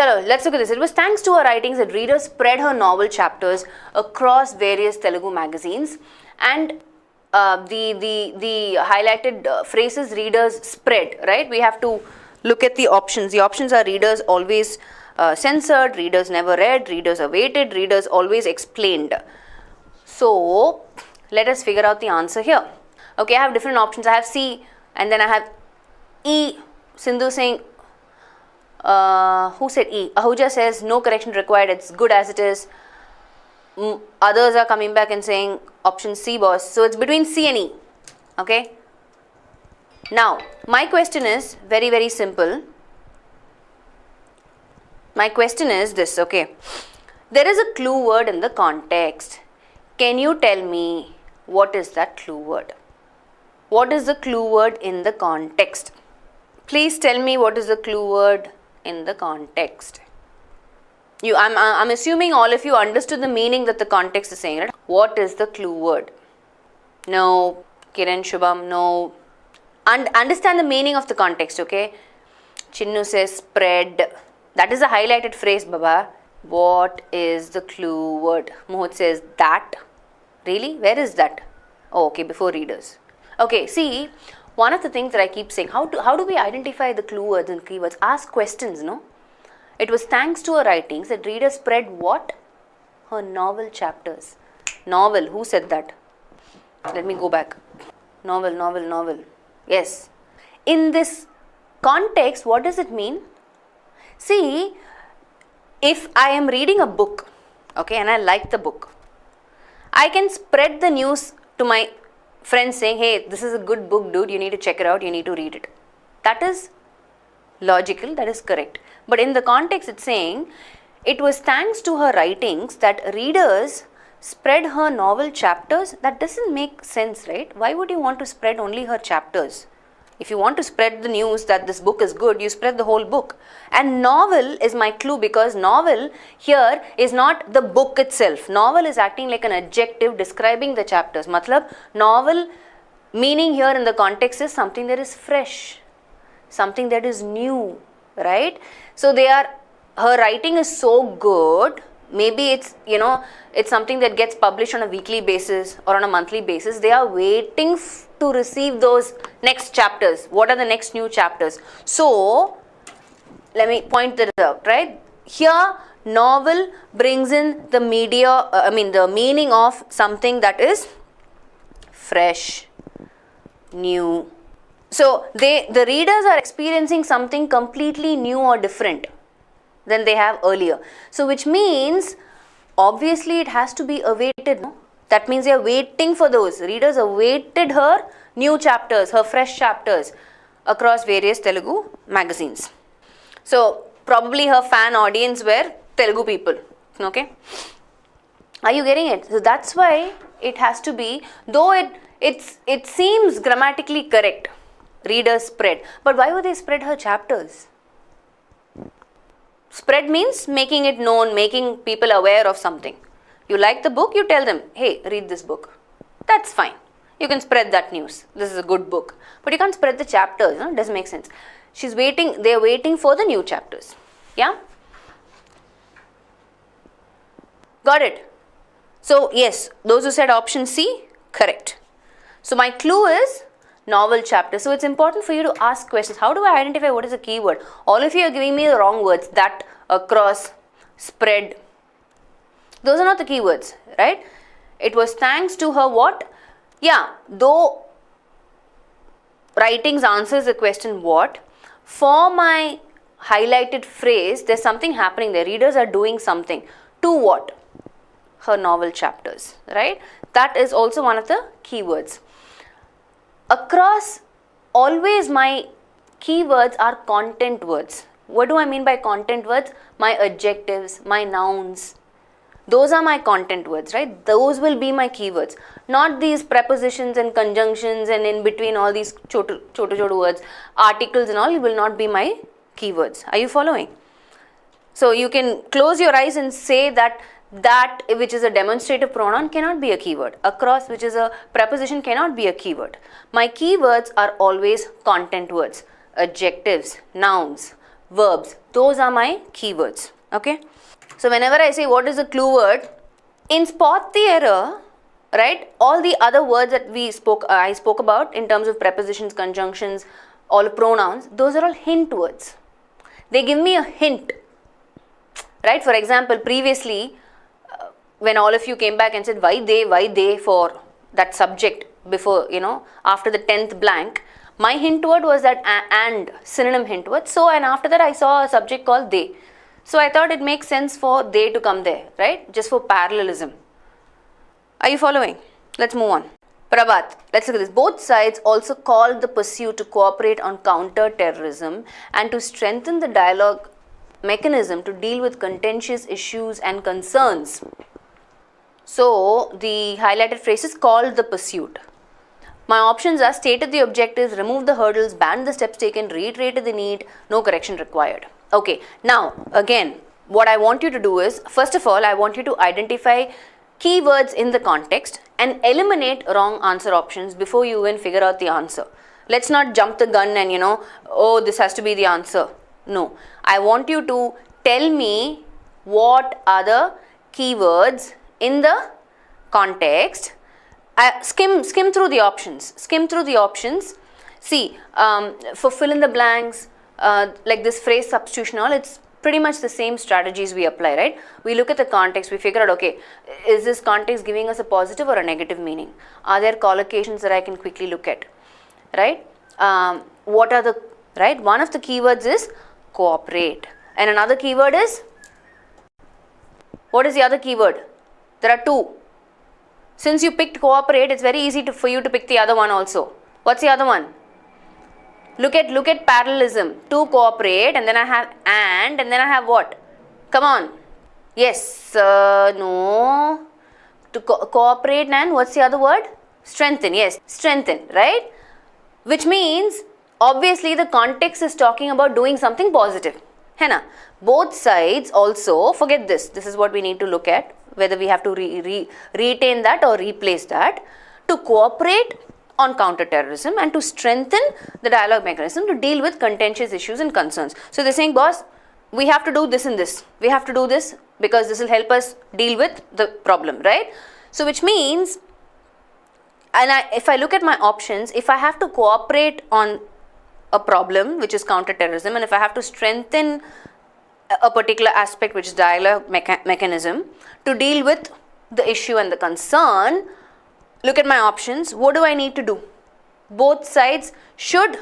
So let's look at this. It was thanks to her writings that readers spread her novel chapters across various Telugu magazines, and the highlighted phrases readers spread, right? We have to look at the options. The options are readers always censored, readers never read, readers awaited, readers always explained. So let us figure out the answer here. Okay, I have different options. I have C, and then I have E. Sindhu saying, who said E? Ahuja says no correction required, it's good as it is. Others are coming back and saying option C, boss. So it's between C and E. Okay. Now, my question is very, very simple. My question is this, okay. There is a clue word in the context. Can you tell me what is that clue word? What is the clue word in the context? Please tell me what is the clue word in the context. I'm assuming all of you understood the meaning that the context is saying, right? What is the clue word? No. Kiran, Shubham, no. Understand the meaning of the context, okay? Chinnu says spread. That is a highlighted phrase, Baba. What is the clue word? Mohit says that. Really? Where is that? Oh, okay, before readers. Okay, see, one of the things that I keep saying, how do we identify the clue words and keywords? Ask questions, no? It was thanks to her writings that readers spread what? Her novel chapters. Novel, who said that? Let me go back. Novel. Yes. In this context, what does it mean? See, if I am reading a book, okay, and I like the book, I can spread the news to my friends saying, hey, this is a good book, dude, you need to check it out, you need to read it. That is logical, that is correct. But in the context, it's saying, it was thanks to her writings that readers spread her novel chapters. That doesn't make sense, right? Why would you want to spread only her chapters? If you want to spread the news that this book is good, you spread the whole book. And novel is my clue, because novel here is not the book itself. Novel is acting like an adjective describing the chapters. Matlab, novel meaning here in the context is something that is fresh, something that is new, right? So her writing is so good. Maybe it's, it's something that gets published on a weekly basis or on a monthly basis. They are waiting to receive those next chapters. What are the next new chapters? So, let me point that out, right? Here, novel brings in the the meaning of something that is fresh, new. So, the readers are experiencing something completely new or different than they have earlier. So, which means, obviously, it has to be awaited, no? That means they are waiting for those. Readers awaited her new chapters, her fresh chapters across various Telugu magazines. So, probably her fan audience were Telugu people, okay? Are you getting it? So, that's why it has to be, though it seems grammatically correct, readers spread. But why would they spread her chapters? Spread means making it known, making people aware of something. You like the book, you tell them, hey, read this book. That's fine. You can spread that news. This is a good book. But you can't spread the chapters, no? It doesn't make sense. They're waiting for the new chapters. Yeah? Got it? So, yes, those who said option C, correct. So, my clue is novel chapter. So, it's important for you to ask questions. How do I identify what is a keyword? All of you are giving me the wrong words. That, across, spread. Those are not the keywords, right? It was thanks to her what? Yeah, though writings answers the question what, for my highlighted phrase, there's something happening there. Readers are doing something. To what? Her novel chapters, right? That is also one of the keywords. Across, always my keywords are content words. What do I mean by content words? My adjectives, my nouns. Those are my content words, right? Those will be my keywords. Not these prepositions and conjunctions and in between all these chotu words, articles and all will not be my keywords. Are you following? So you can close your eyes and say that which is a demonstrative pronoun cannot be a keyword. Across, which is a preposition, cannot be a keyword. My keywords are always content words, adjectives, nouns, verbs. Those are my keywords. Okay. So whenever I say what is a clue word, in spot the error, right, all the other words that I spoke about in terms of prepositions, conjunctions, all pronouns, those are all hint words. They give me a hint, right? For example, previously, when all of you came back and said, why they for that subject before, after the 10th blank, my hint word was that and synonym hint word. So, and after that I saw a subject called they. So I thought it makes sense for they to come there, right? Just for parallelism. Are you following? Let's move on. Prabhat, let's look at this. Both sides also called the pursuit to cooperate on counter-terrorism and to strengthen the dialogue mechanism to deal with contentious issues and concerns. So, the highlighted phrase is called the pursuit. My options are stated the objectives, removed the hurdles, banned the steps taken, reiterated the need, no correction required. Okay, now again, what I want you to do is, first of all, I want you to identify keywords in the context and eliminate wrong answer options before you even figure out the answer. Let's not jump the gun and oh, this has to be the answer. No, I want you to tell me what are the keywords in the context. Skim through the options. See, for fill in the blanks, like this phrase substitution, all, it's pretty much the same strategies we apply, right? We look at the context, we figure out, okay, is this context giving us a positive or a negative meaning? Are there collocations that I can quickly look at, right? What are the, right? One of the keywords is cooperate. And another keyword is, what is the other keyword? There are two. Since you picked cooperate, it's very easy for you to pick the other one also. What's the other one? Look at parallelism. To cooperate, and then I have and then I have what? Come on. Yes, no. To cooperate and what's the other word? Strengthen. Yes, strengthen, right? Which means, obviously the context is talking about doing something positive. Henna. Both sides also, forget this. This is what we need to look at. Whether we have to retain that or replace that. To cooperate on counter-terrorism and to strengthen the dialogue mechanism to deal with contentious issues and concerns. So they're saying, boss, we have to do this and this. We have to do this because this will help us deal with the problem, right? So which means, and if I look at my options, if I have to cooperate on a problem, which is counter-terrorism, and if I have to strengthen a particular aspect, which is dialogue mechanism, to deal with the issue and the concern, look at my options. What do I need to do? Both sides should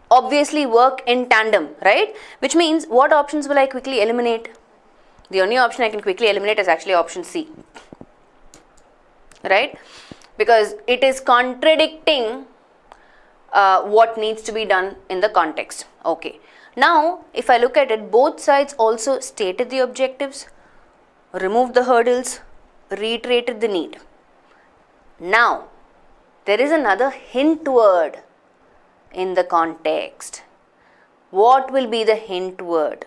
obviously work in tandem, right? Which means, what options will I quickly eliminate? The only option I can quickly eliminate is actually option C, right? Because it is contradicting what needs to be done in the context. Okay. Now, if I look at it, both sides also stated the objectives, removed the hurdles, reiterated the need. Now, there is another hint word in the context. What will be the hint word?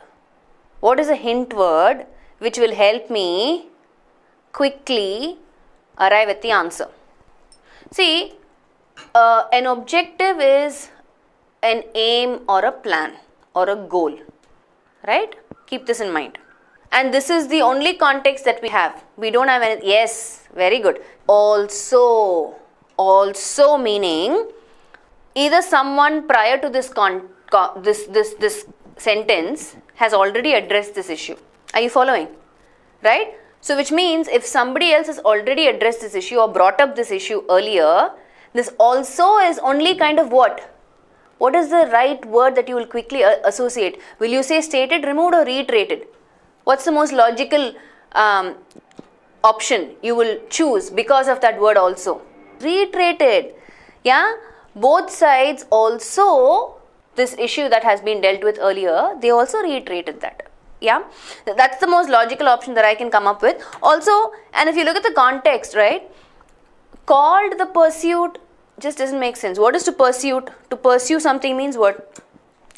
What is a hint word which will help me quickly arrive at the answer? See, an objective is an aim or a plan or a goal, right? Keep this in mind. And this is the only context that we have. We don't have any, yes, very good. Also meaning either someone prior to this this sentence has already addressed this issue. Are you following? Right? So which means if somebody else has already addressed this issue or brought up this issue earlier, this also is only kind of what? What is the right word that you will quickly associate? Will you say stated, removed or reiterated? What's the most logical option you will choose because of that word also? Reiterated. Yeah? Both sides also, this issue that has been dealt with earlier, they also reiterated that. Yeah? That's the most logical option that I can come up with. Also, and if you look at the context, right? Called the pursuit just doesn't make sense. What is to pursue? To pursue something means what?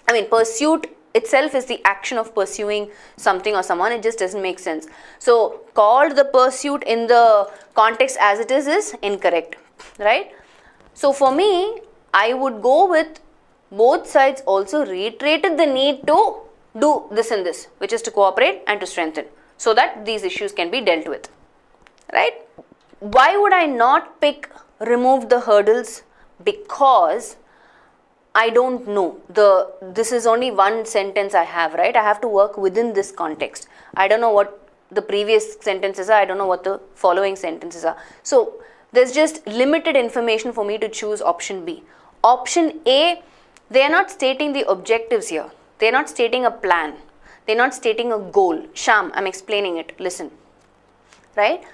I mean, pursuit itself is the action of pursuing something or someone. It just doesn't make sense. So, called the pursuit in the context as it is incorrect, right? So, for me, I would go with both sides also reiterated the need to do this and this, which is to cooperate and to strengthen, so that these issues can be dealt with, right? Why would I not pick remove the hurdles? Because I don't know. This is only one sentence I have, right? I have to work within this context. I don't know what the previous sentences are. I don't know what the following sentences are. So there's just limited information for me to choose option B. Option A, they are not stating the objectives here. They are not stating a plan. They are not stating a goal. Sham, I'm explaining it. Listen, right?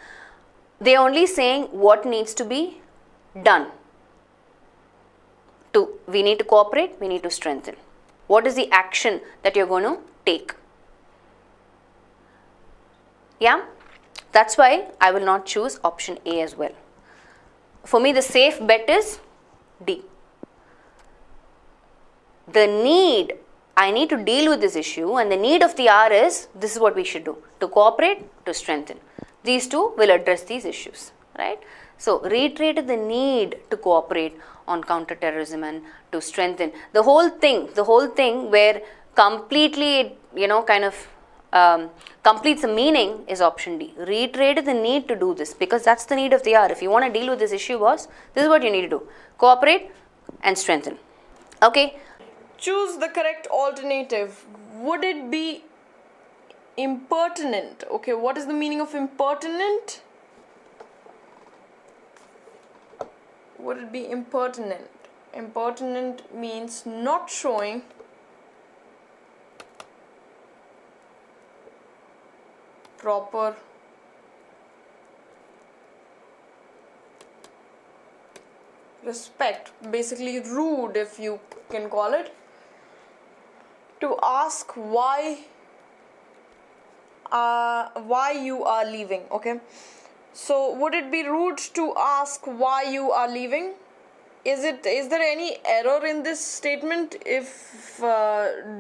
They are only saying what needs to be done. We need to cooperate, we need to strengthen. What is the action that you're going to take? Yeah, that's why I will not choose option A as well. For me, the safe bet is D. The need, I need to deal with this issue, and the need of the hour is, this is what we should do, to cooperate, to strengthen. These two will address these issues, right? So, reiterated the need to cooperate on counterterrorism and to strengthen. The whole thing where completely, completes the meaning is option D. Reiterated the need to do this, because that's the need of the hour. If you want to deal with this issue, boss, this is what you need to do. Cooperate and strengthen. Okay. Choose the correct alternative. Would it be impertinent? Okay, what is the meaning of impertinent? Would it be impertinent? Impertinent means not showing proper respect, basically rude, if you can call it, to ask why you are leaving. Okay, so would it be rude to ask why you are leaving? Is there any error in this statement? If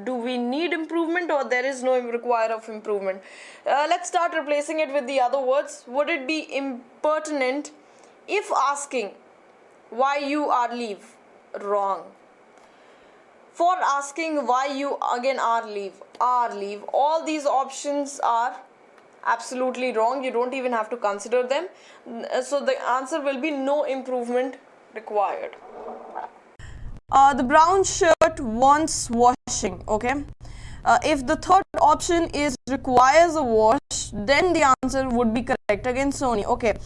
do we need improvement, or there is no require of improvement? Let's start replacing it with the other words. Would it be impertinent if asking why you are leave? Wrong. For asking why you again are leave, all these options are absolutely wrong. You don't even have to consider them. So the answer will be no improvement required. The brown shirt wants washing. Okay, if the third option is requires a wash, then the answer would be correct. Again, Sony. Okay,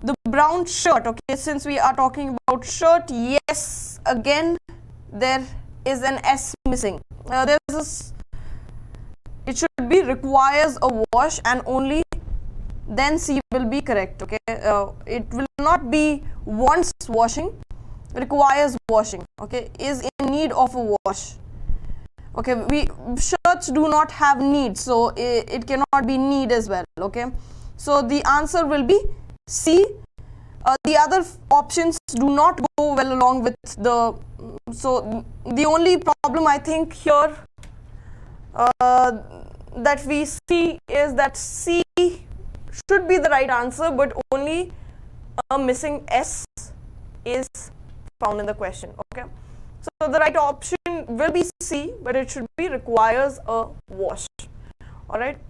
the brown shirt. Okay, since we are talking about shirt, yes, again there is an S missing. It should be requires a wash, and only then C will be correct. Okay, it will not be wants washing, requires washing. Okay, is in need of a wash. Okay, shirts do not have need, so it cannot be need as well. Okay, so the answer will be C. The other options do not go well along with the. So the only problem I think here that we see is that C should be the right answer, but only a missing S is found in the question. Okay, so the right option will be C, but it should be requires a wash. All right.